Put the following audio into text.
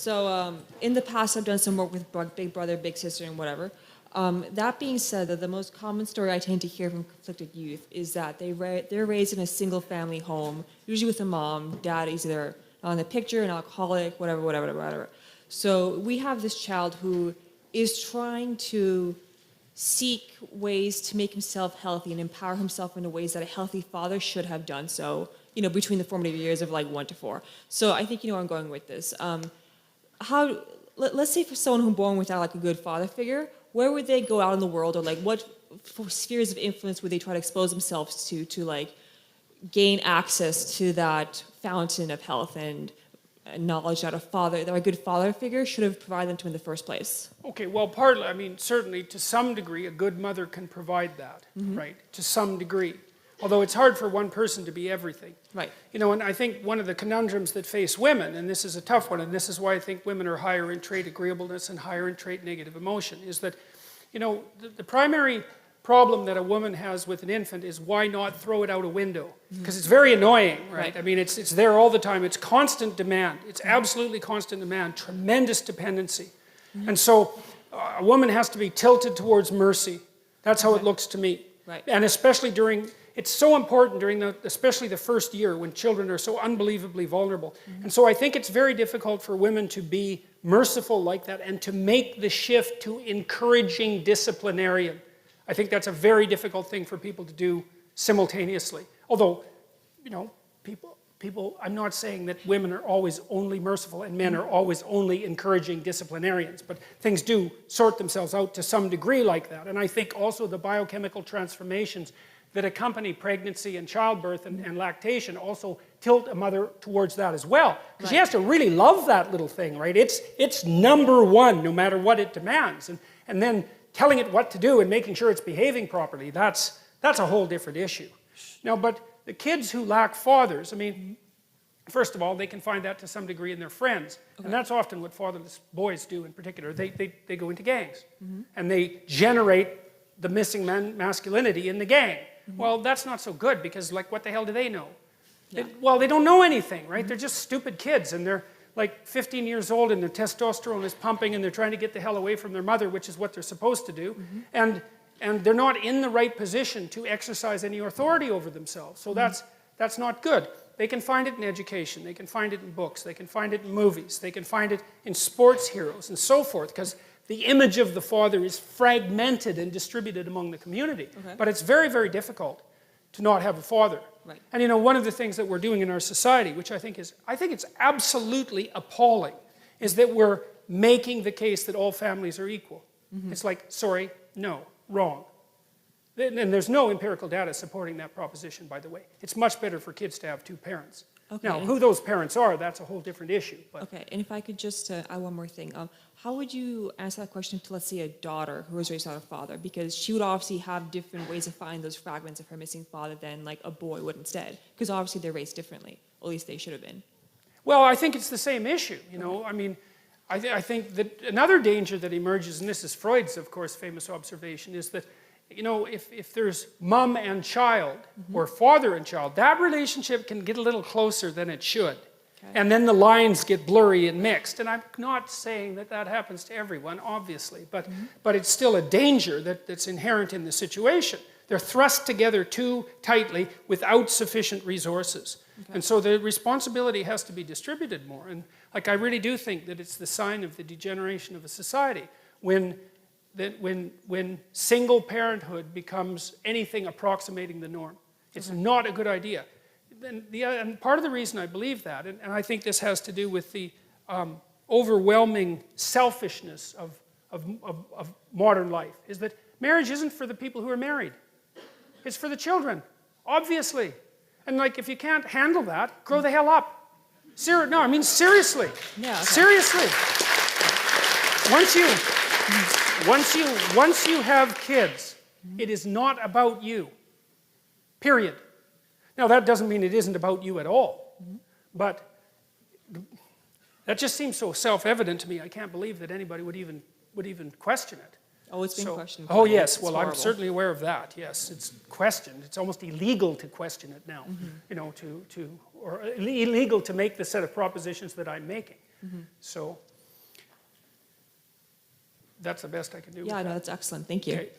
So in the past, I've done some work with Big Brother, Big Sister, and whatever. That being said, the most common story I tend to hear from conflicted youth is that they're raised in a single-family home, usually with a mom. Dad is either not in the picture, an alcoholic, whatever. So we have this child who is trying to seek ways to make himself healthy and empower himself in the ways that a healthy father should have done so, between the formative years of like 1 to 4. So I think you know where I'm going with this. Let's say for someone who's born without like a good father figure, where would they go out in the world, or like what spheres of influence would they try to expose themselves to like gain access to that fountain of health and knowledge that a good father figure should have provided them to in the first place? Okay, well, partly, I mean, certainly to some degree, a good mother can provide that, right? To some degree. Although it's hard for one person to be everything. Right. And I think one of the conundrums that face women, and this is a tough one, and this is why I think women are higher in trait agreeableness and higher in trait negative emotion, is that, the primary problem that a woman has with an infant is why not throw it out a window? Because it's very annoying, right? I mean, it's there all the time. It's constant demand. It's absolutely constant demand, tremendous dependency. And so a woman has to be tilted towards mercy. That's how it looks to me. Right. And especially it's so important during especially the first year when children are so unbelievably vulnerable. And so I think it's very difficult for women to be merciful like that and to make the shift to encouraging disciplinarian. I think that's a very difficult thing for people to do simultaneously. Although, people, I'm not saying that women are always only merciful and men are always only encouraging disciplinarians, but things do sort themselves out to some degree like that. And I think also the biochemical transformations that accompany pregnancy and childbirth and lactation also tilt a mother towards that as well. Because she has to really love that little thing, right? It's number one, no matter what it demands. And then telling it what to do and making sure it's behaving properly, that's a whole different issue. Now, but the kids who lack fathers, I mean, first of all, they can find that to some degree in their friends. Okay. And that's often what fatherless boys do in particular. They go into gangs. And they generate the missing masculinity in the gang. Well, that's not so good because, like, what the hell do they know? Yeah. They don't know anything, right? They're just stupid kids, and they're like 15 years old, and their testosterone is pumping, and they're trying to get the hell away from their mother, which is what they're supposed to do. And they're not in the right position to exercise any authority over themselves. So that's not good. They can find it in education. They can find it in books. They can find it in movies. They can find it in sports heroes and so forth, because the image of the father is fragmented and distributed among the community. Okay. But it's very, very difficult to not have a father. Right. And one of the things that we're doing in our society, which I think it's absolutely appalling, is that we're making the case that all families are equal. It's like, sorry, no, wrong. And there's no empirical data supporting that proposition, by the way. It's much better for kids to have 2 parents. Okay. Now, who those parents are, that's a whole different issue. But. Okay, and if I could just add one more thing. How would you answer that question to, let's say, a daughter who was raised without a father? Because she would obviously have different ways of finding those fragments of her missing father than, like, a boy would instead. Because obviously they're raised differently. Or at least they should have been. Well, I think it's the same issue, I mean, I think that another danger that emerges, and this is Freud's, of course, famous observation, is that if there's mom and child, or father and child, that relationship can get a little closer than it should. Okay. And then the lines get blurry and mixed. And I'm not saying that happens to everyone, obviously, but it's still a danger that's inherent in the situation. They're thrust together too tightly without sufficient resources. Okay. And so the responsibility has to be distributed more. And I really do think that it's the sign of the degeneration of a society when single parenthood becomes anything approximating the norm. It's not a good idea. And part of the reason I believe that, and I think this has to do with the overwhelming selfishness of modern life, is that marriage isn't for the people who are married. It's for the children, obviously. And if you can't handle that, grow the hell up. No, I mean seriously. Yeah, okay. Seriously. Once you have kids, it is not about you. Period. Now, that doesn't mean it isn't about you at all. But that just seems so self-evident to me. I can't believe that anybody would even question it. Oh, it's been questioned. Oh, yes. Well, I'm certainly aware of that. Yes, it's questioned. It's almost illegal to question it now. Or illegal to make the set of propositions that I'm making. So. that's the best I can do. Yeah, with no, that. that's excellent. Thank you. Okay.